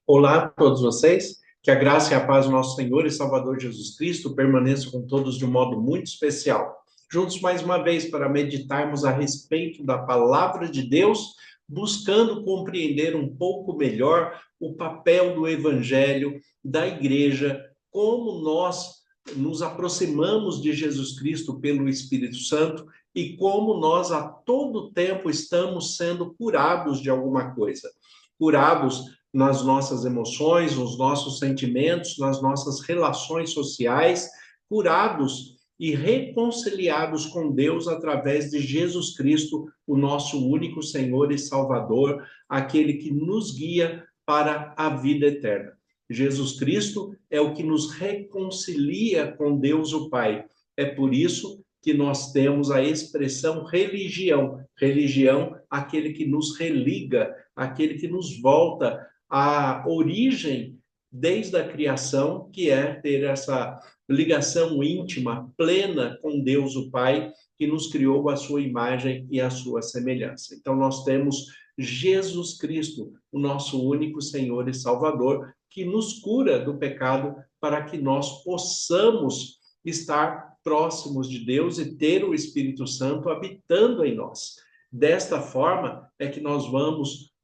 Olá a todos vocês, que a graça e a paz do nosso Senhor e Salvador Jesus Cristo permaneçam com todos de um modo muito especial. Juntos mais uma vez para meditarmos a respeito da palavra de Deus, buscando compreender um pouco melhor o papel do Evangelho, da igreja, como nós nos aproximamos de Jesus Cristo pelo Espírito Santo e como nós a todo tempo estamos sendo curados de alguma coisa. Curados nas nossas emoções, nos nossos sentimentos, nas nossas relações sociais, curados e reconciliados com Deus através de Jesus Cristo, o nosso único Senhor e Salvador, aquele que nos guia para a vida eterna. Jesus Cristo é o que nos reconcilia com Deus o Pai. É por isso que nós temos a expressão religião. Religião, aquele que nos religa, aquele que nos volta à origem desde a criação, que é ter essa ligação íntima, plena com Deus o Pai, que nos criou a sua imagem e a sua semelhança. Então nós temos Jesus Cristo, o nosso único Senhor e Salvador, que nos cura do pecado para que nós possamos estar próximos de Deus e ter o Espírito Santo habitando em nós. Desta forma é que nós vamos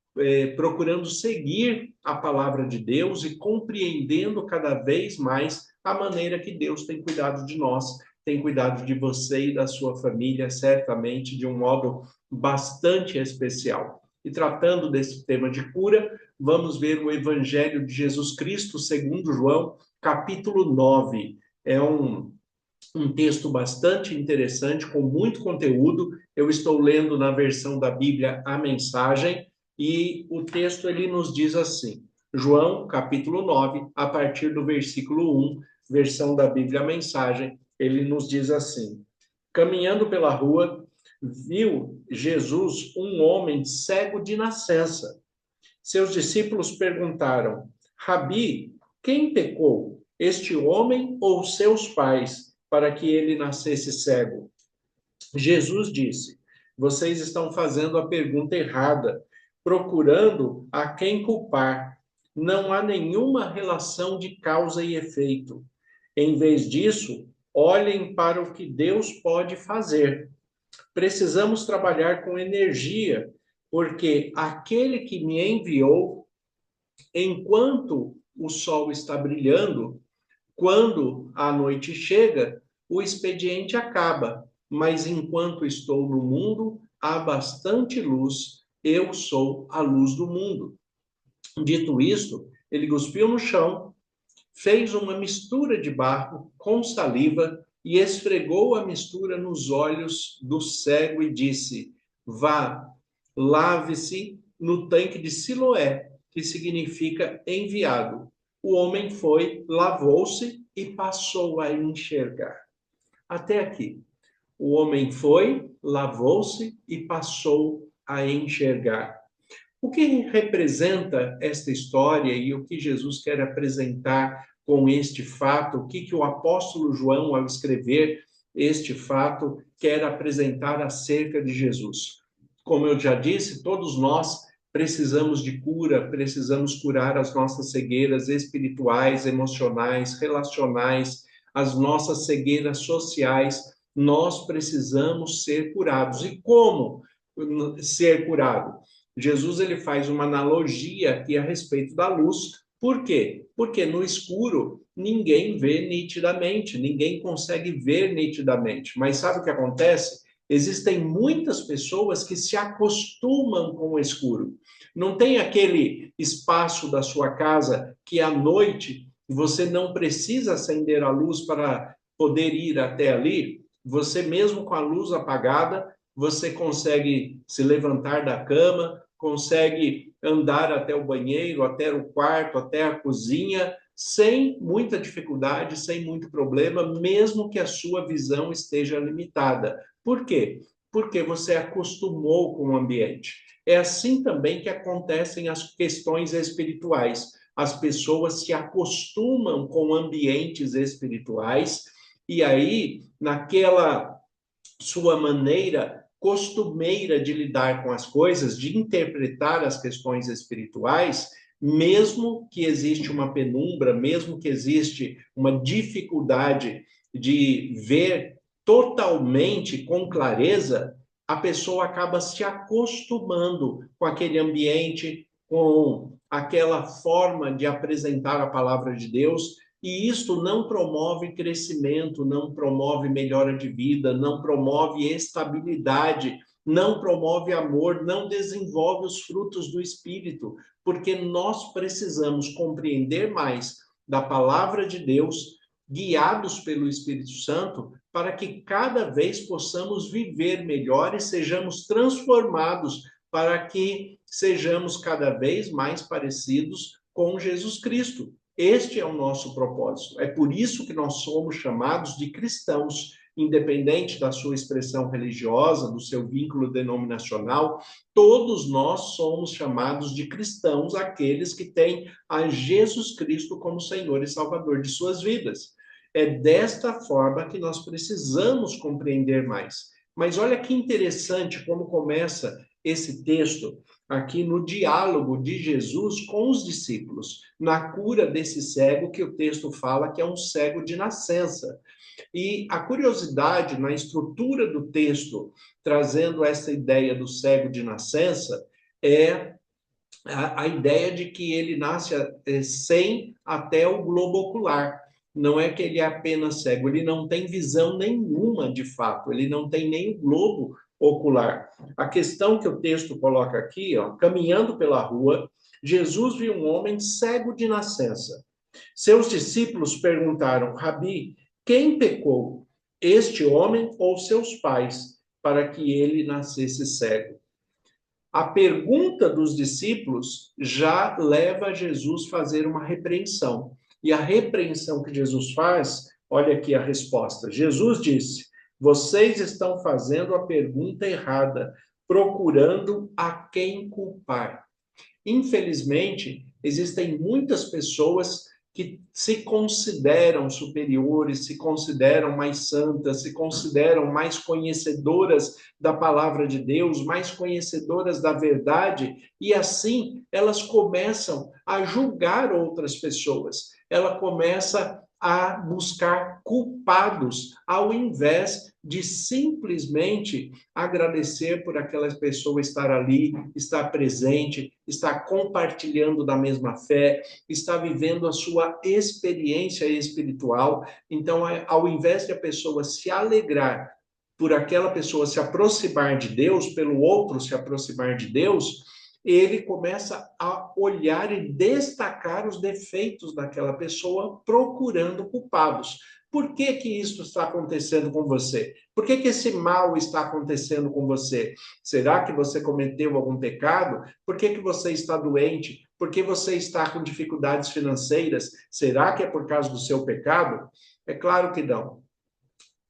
procurando seguir a palavra de Deus e compreendendo cada vez mais a maneira que Deus tem cuidado de nós, tem cuidado de você e da sua família, certamente de um modo bastante especial. E tratando desse tema de cura, vamos ver o Evangelho de Jesus Cristo, segundo João, capítulo 9. É um texto bastante interessante, com muito conteúdo. Eu estou lendo na versão da Bíblia A Mensagem, e o texto ele nos diz assim, João, capítulo 9, a partir do versículo 1, versão da Bíblia A Mensagem, ele nos diz assim: caminhando pela rua, viu Jesus um homem cego de nascença. Seus discípulos perguntaram: Rabi, quem pecou, este homem ou seus pais, para que ele nascesse cego? Jesus disse: vocês estão fazendo a pergunta errada, procurando a quem culpar. Não há nenhuma relação de causa e efeito. Em vez disso, olhem para o que Deus pode fazer. Precisamos trabalhar com energia, porque aquele que me enviou, enquanto o sol está brilhando, quando a noite chega, o expediente acaba, mas enquanto estou no mundo, há bastante luz, eu sou a luz do mundo. Dito isto, ele cuspiu no chão, fez uma mistura de barro com saliva e esfregou a mistura nos olhos do cego e disse: vá, lave-se no tanque de Siloé, que significa enviado. O homem foi, lavou-se e passou a enxergar. Até aqui. O homem foi, lavou-se e passou a enxergar. O que representa esta história e o que Jesus quer apresentar com este fato? O que o apóstolo João, ao escrever este fato, quer apresentar acerca de Jesus? Como eu já disse, todos nós precisamos de cura, precisamos curar as nossas cegueiras espirituais, emocionais, relacionais, as nossas cegueiras sociais. Nós precisamos ser curados. E como ser curado? Jesus ele faz uma analogia aqui a respeito da luz. Por quê? Porque no escuro ninguém vê nitidamente, ninguém consegue ver nitidamente. Mas sabe o que acontece? Existem muitas pessoas que se acostumam com o escuro. Não tem aquele espaço da sua casa que à noite você não precisa acender a luz para poder ir até ali. Você mesmo com a luz apagada, você consegue se levantar da cama, consegue andar até o banheiro, até o quarto, até a cozinha, sem muita dificuldade, sem muito problema, mesmo que a sua visão esteja limitada. Por quê? Porque você acostumou com o ambiente. É assim também que acontecem as questões espirituais. As pessoas se acostumam com ambientes espirituais e aí, naquela sua maneira costumeira de lidar com as coisas, de interpretar as questões espirituais, mesmo que existe uma penumbra, mesmo que existe uma dificuldade de ver totalmente com clareza, a pessoa acaba se acostumando com aquele ambiente, com aquela forma de apresentar a palavra de Deus, e isto não promove crescimento, não promove melhora de vida, não promove estabilidade, não promove amor, não desenvolve os frutos do Espírito, porque nós precisamos compreender mais da palavra de Deus, guiados pelo Espírito Santo, para que cada vez possamos viver melhor e sejamos transformados para que sejamos cada vez mais parecidos com Jesus Cristo. Este é o nosso propósito. É por isso que nós somos chamados de cristãos, independente da sua expressão religiosa, do seu vínculo denominacional, todos nós somos chamados de cristãos, aqueles que têm a Jesus Cristo como Senhor e Salvador de suas vidas. É desta forma que nós precisamos compreender mais. Mas olha que interessante como começa esse texto aqui no diálogo de Jesus com os discípulos, na cura desse cego que o texto fala que é um cego de nascença. E a curiosidade na estrutura do texto, trazendo essa ideia do cego de nascença, é a ideia de que ele nasce sem até o globo ocular. Não é que ele é apenas cego, ele não tem visão nenhuma de fato, ele não tem nem o globo ocular. A questão que o texto coloca aqui, ó, caminhando pela rua, Jesus viu um homem cego de nascença. Seus discípulos perguntaram: Rabi, quem pecou, este homem ou seus pais, para que ele nascesse cego? A pergunta dos discípulos já leva Jesus a fazer uma repreensão. E a repreensão que Jesus faz, olha aqui a resposta. Jesus disse: vocês estão fazendo a pergunta errada, procurando a quem culpar. Infelizmente, existem muitas pessoas que se consideram superiores, se consideram mais santas, se consideram mais conhecedoras da palavra de Deus, mais conhecedoras da verdade, e assim elas começam a julgar outras pessoas. Ela começa a buscar culpados, ao invés de simplesmente agradecer por aquela pessoa estar ali, estar presente, estar compartilhando da mesma fé, estar vivendo a sua experiência espiritual. Então, ao invés de a pessoa se alegrar por aquela pessoa se aproximar de Deus, pelo outro se aproximar de Deus, ele começa a olhar e destacar os defeitos daquela pessoa, procurando culpados. Por que que isso está acontecendo com você? Por que que esse mal está acontecendo com você? Será que você cometeu algum pecado? Por que que você está doente? Por que você está com dificuldades financeiras? Será que é por causa do seu pecado? É claro que não.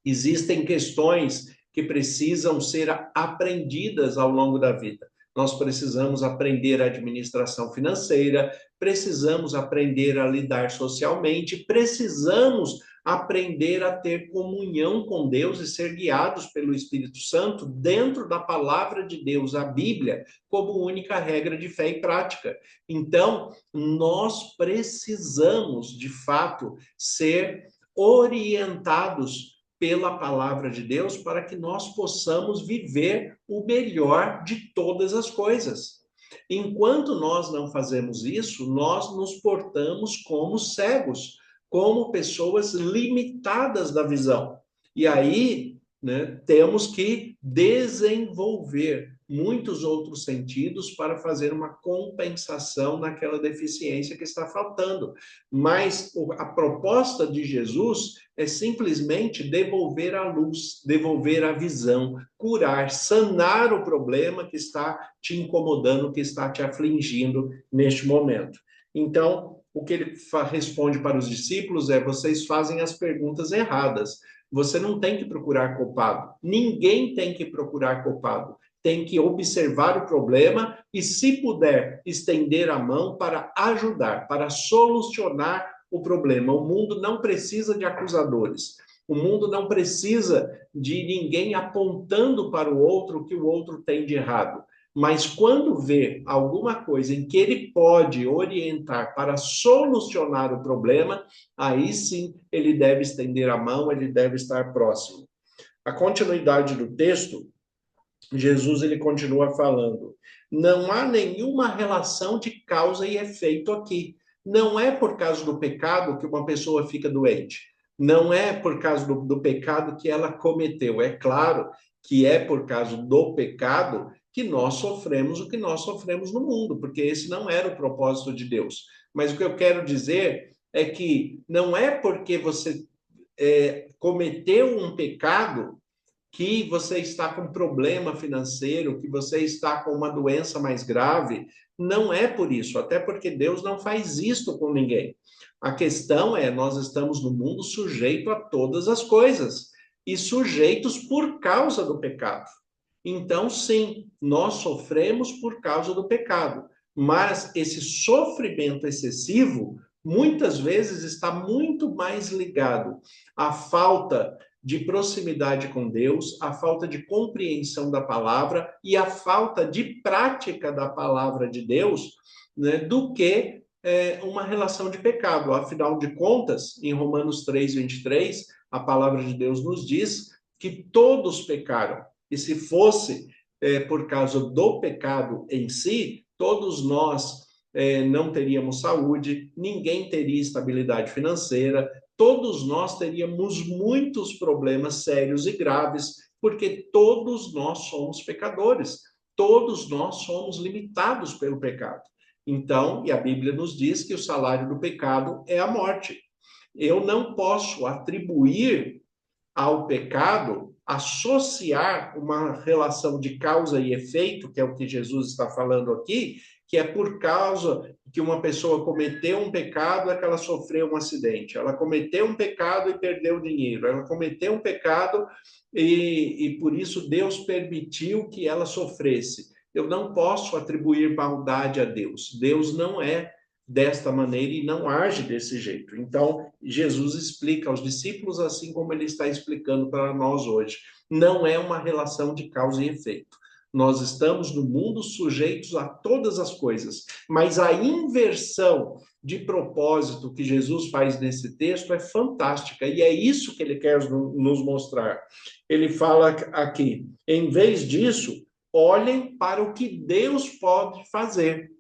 Existem questões que precisam ser aprendidas ao longo da vida. Nós precisamos aprender a administração financeira, precisamos aprender a lidar socialmente, precisamos aprender a ter comunhão com Deus e ser guiados pelo Espírito Santo dentro da palavra de Deus, a Bíblia, como única regra de fé e prática. Então, nós precisamos, de fato, ser orientados pela palavra de Deus para que nós possamos viver o melhor de todas as coisas. Enquanto nós não fazemos isso, nós nos portamos como cegos, como pessoas limitadas da visão. E aí, né, temos que desenvolver muitos outros sentidos para fazer uma compensação naquela deficiência que está faltando. Mas a proposta de Jesus é simplesmente devolver a luz, devolver a visão, curar, sanar o problema que está te incomodando, que está te afligindo neste momento. Então, o que ele responde para os discípulos é: vocês fazem as perguntas erradas. Você não tem que procurar culpado. Ninguém tem que procurar culpado. Tem que observar o problema e, se puder, estender a mão para ajudar, para solucionar o problema. O mundo não precisa de acusadores. O mundo não precisa de ninguém apontando para o outro o que o outro tem de errado. Mas quando vê alguma coisa em que ele pode orientar para solucionar o problema, aí sim ele deve estender a mão, ele deve estar próximo. A continuidade do texto, Jesus ele continua falando: não há nenhuma relação de causa e efeito aqui. Não é por causa do pecado que uma pessoa fica doente. Não é por causa do pecado que ela cometeu. É claro que é por causa do pecado que nós sofremos o que nós sofremos no mundo, porque esse não era o propósito de Deus. Mas o que eu quero dizer é que não é porque você cometeu um pecado que você está com problema financeiro, que você está com uma doença mais grave. Não é por isso, até porque Deus não faz isto com ninguém. A questão é, nós estamos no mundo sujeito a todas as coisas e sujeitos por causa do pecado. Então, sim, nós sofremos por causa do pecado, mas esse sofrimento excessivo muitas vezes está muito mais ligado à falta de proximidade com Deus, a falta de compreensão da palavra e a falta de prática da palavra de Deus, né, do que uma relação de pecado. Afinal de contas, em Romanos 3:23, a palavra de Deus nos diz que todos pecaram. E se fosse por causa do pecado em si, todos nós não teríamos saúde, ninguém teria estabilidade financeira, todos nós teríamos muitos problemas sérios e graves, porque todos nós somos pecadores, todos nós somos limitados pelo pecado. Então, e a Bíblia nos diz que o salário do pecado é a morte. Eu não posso atribuir ao pecado, associar uma relação de causa e efeito, que é o que Jesus está falando aqui, que é por causa que uma pessoa cometeu um pecado, é que ela sofreu um acidente. Ela cometeu um pecado e perdeu dinheiro. Ela cometeu um pecado e por isso Deus permitiu que ela sofresse. Eu não posso atribuir maldade a Deus. Deus não é desta maneira e não age desse jeito. Então, Jesus explica aos discípulos assim como ele está explicando para nós hoje. Não é uma relação de causa e efeito. Nós estamos no mundo sujeitos a todas as coisas, mas a inversão de propósito que Jesus faz nesse texto é fantástica e é isso que ele quer nos mostrar. Ele fala aqui, em vez disso, olhem para o que Deus pode fazer.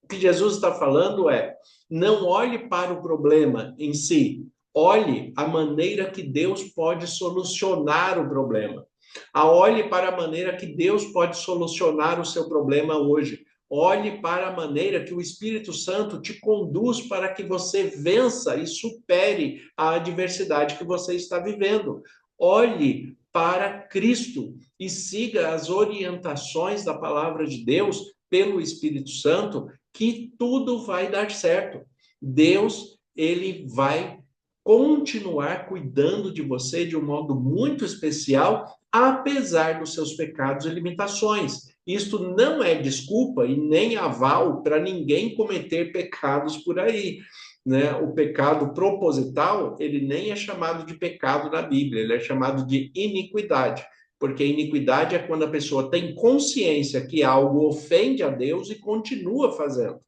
O que Jesus está falando é: não olhe para o problema em si, olhe a maneira que Deus pode solucionar o problema. Olhe para a maneira que Deus pode solucionar o seu problema hoje. Olhe para a maneira que o Espírito Santo te conduz para que você vença e supere a adversidade que você está vivendo. Olhe para Cristo e siga as orientações da palavra de Deus pelo Espírito Santo, que tudo vai dar certo. Deus, ele vai continuar cuidando de você de um modo muito especial, apesar dos seus pecados e limitações. Isto não é desculpa e nem aval para ninguém cometer pecados por aí. Né? O pecado proposital, ele nem é chamado de pecado na Bíblia, ele é chamado de iniquidade, porque iniquidade é quando a pessoa tem consciência que algo ofende a Deus e continua fazendo.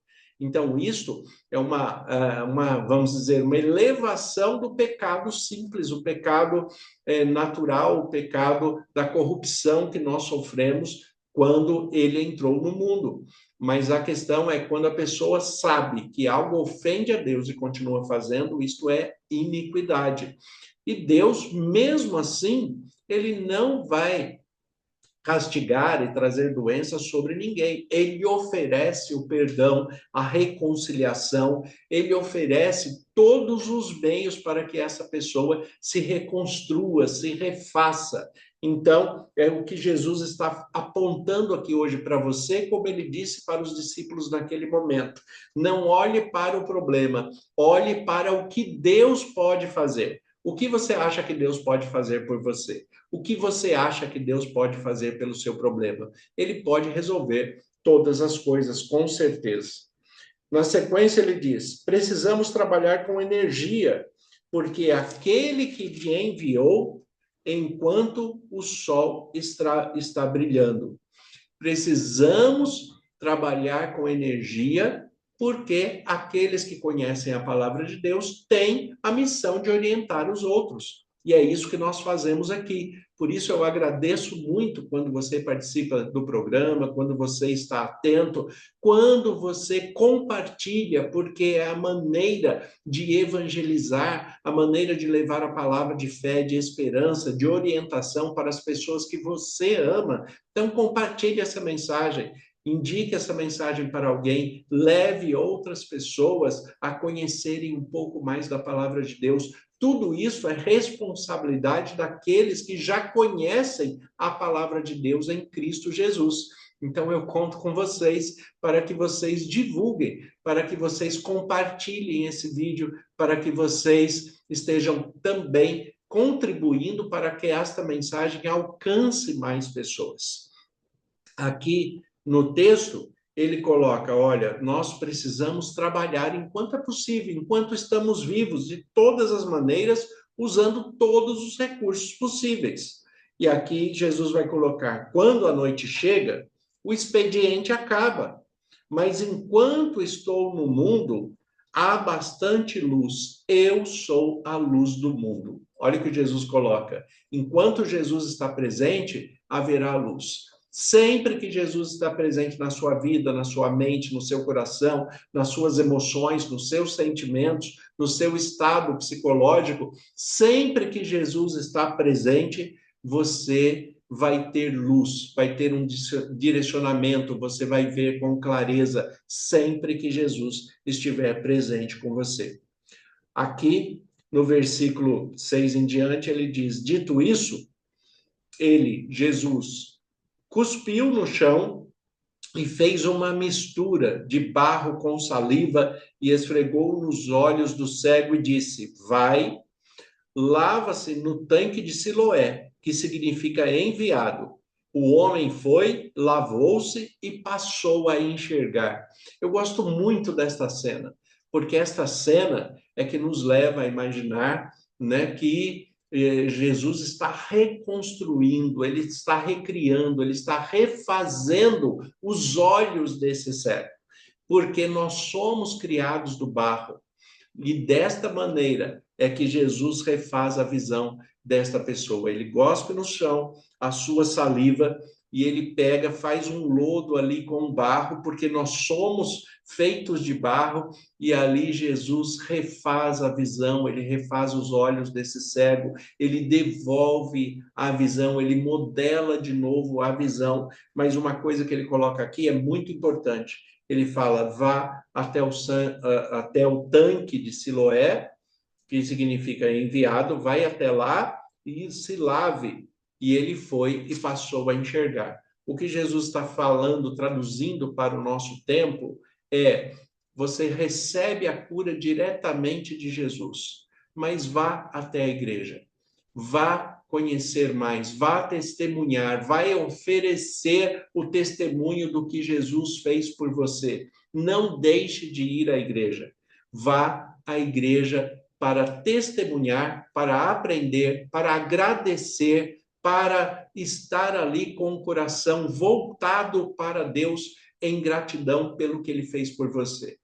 Então, isto é vamos dizer, uma elevação do pecado simples, o pecado natural, o pecado da corrupção que nós sofremos quando ele entrou no mundo. Mas a questão é quando a pessoa sabe que algo ofende a Deus e continua fazendo, isto é iniquidade. E Deus, mesmo assim, ele não vai castigar e trazer doenças sobre ninguém. Ele oferece o perdão, a reconciliação, ele oferece todos os meios para que essa pessoa se reconstrua, se refaça. Então, é o que Jesus está apontando aqui hoje para você, como ele disse para os discípulos naquele momento. Não olhe para o problema, olhe para o que Deus pode fazer. O que você acha que Deus pode fazer por você? O que você acha que Deus pode fazer pelo seu problema? Ele pode resolver todas as coisas, com certeza. Na sequência, ele diz: precisamos trabalhar com energia, porque aquele que te enviou enquanto o sol está brilhando. Precisamos trabalhar com energia, porque aqueles que conhecem a palavra de Deus têm a missão de orientar os outros. E é isso que nós fazemos aqui. Por isso eu agradeço muito quando você participa do programa, quando você está atento, quando você compartilha, porque é a maneira de evangelizar, a maneira de levar a palavra de fé, de esperança, de orientação para as pessoas que você ama. Então compartilhe essa mensagem. Indique essa mensagem para alguém, leve outras pessoas a conhecerem um pouco mais da palavra de Deus. Tudo isso é responsabilidade daqueles que já conhecem a palavra de Deus em Cristo Jesus. Então eu conto com vocês para que vocês divulguem, para que vocês compartilhem esse vídeo, para que vocês estejam também contribuindo para que esta mensagem alcance mais pessoas. Aqui no texto, ele coloca, olha, nós precisamos trabalhar enquanto é possível, enquanto estamos vivos, de todas as maneiras, usando todos os recursos possíveis. E aqui Jesus vai colocar, quando a noite chega, o expediente acaba. Mas enquanto estou no mundo, há bastante luz. Eu sou a luz do mundo. Olha o que Jesus coloca. Enquanto Jesus está presente, haverá luz. Sempre que Jesus está presente na sua vida, na sua mente, no seu coração, nas suas emoções, nos seus sentimentos, no seu estado psicológico, sempre que Jesus está presente, você vai ter luz, vai ter um direcionamento, você vai ver com clareza sempre que Jesus estiver presente com você. Aqui, no versículo 6 em diante, ele diz, dito isso, ele, Jesus, cuspiu no chão e fez uma mistura de barro com saliva e esfregou nos olhos do cego e disse, vai, lava-se no tanque de Siloé, que significa enviado. O homem foi, lavou-se e passou a enxergar. Eu gosto muito desta cena, porque esta cena é que nos leva a imaginar, né, que Jesus está reconstruindo, ele está recriando, ele está refazendo os olhos desse cego, porque nós somos criados do barro. E desta maneira é que Jesus refaz a visão desta pessoa. Ele gospe no chão a sua saliva e ele pega, faz um lodo ali com barro, porque nós somos feitos de barro, e ali Jesus refaz a visão, ele refaz os olhos desse cego, ele devolve a visão, ele modela de novo a visão. Mas uma coisa que ele coloca aqui é muito importante. Ele fala, vá até o tanque de Siloé, que significa enviado, vai até lá e se lave. E ele foi e passou a enxergar. O que Jesus está falando, traduzindo para o nosso tempo, é, você recebe a cura diretamente de Jesus, mas vá até a igreja, vá conhecer mais, vá testemunhar, vai oferecer o testemunho do que Jesus fez por você. Não deixe de ir à igreja. Vá à igreja para testemunhar, para aprender, para agradecer, para estar ali com o coração voltado para Deus em gratidão pelo que ele fez por você.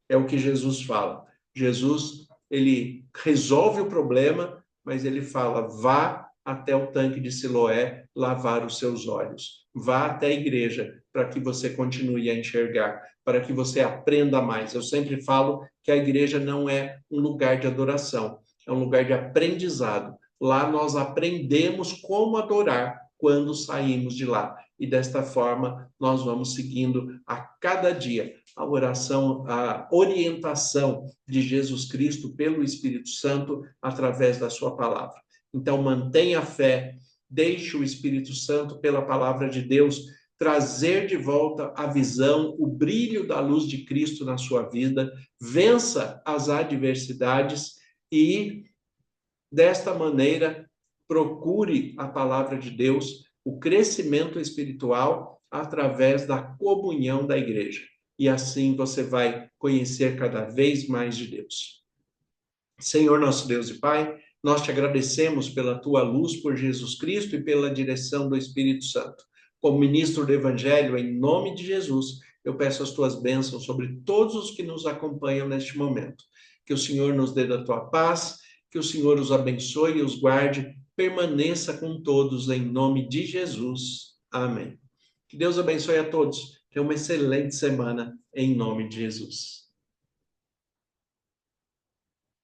É o que Jesus fala. Jesus, ele resolve o problema, mas ele fala, vá até o tanque de Siloé lavar os seus olhos. Vá até a igreja para que você continue a enxergar, para que você aprenda mais. Eu sempre falo que a igreja não é um lugar de adoração, é um lugar de aprendizado. Lá nós aprendemos como adorar quando saímos de lá. E desta forma nós vamos seguindo a cada dia a oração, a orientação de Jesus Cristo pelo Espírito Santo através da sua palavra. Então, mantenha a fé, deixe o Espírito Santo, pela palavra de Deus, trazer de volta a visão, o brilho da luz de Cristo na sua vida, vença as adversidades e, desta maneira, procure a palavra de Deus, o crescimento espiritual através da comunhão da igreja. E assim você vai conhecer cada vez mais de Deus. Senhor, nosso Deus e Pai, nós te agradecemos pela tua luz por Jesus Cristo e pela direção do Espírito Santo. Como ministro do Evangelho, em nome de Jesus, eu peço as tuas bênçãos sobre todos os que nos acompanham neste momento. Que o Senhor nos dê da tua paz, que o Senhor os abençoe e os guarde, permaneça com todos em nome de Jesus. Amém. Que Deus abençoe a todos. Tenha uma excelente semana em nome de Jesus.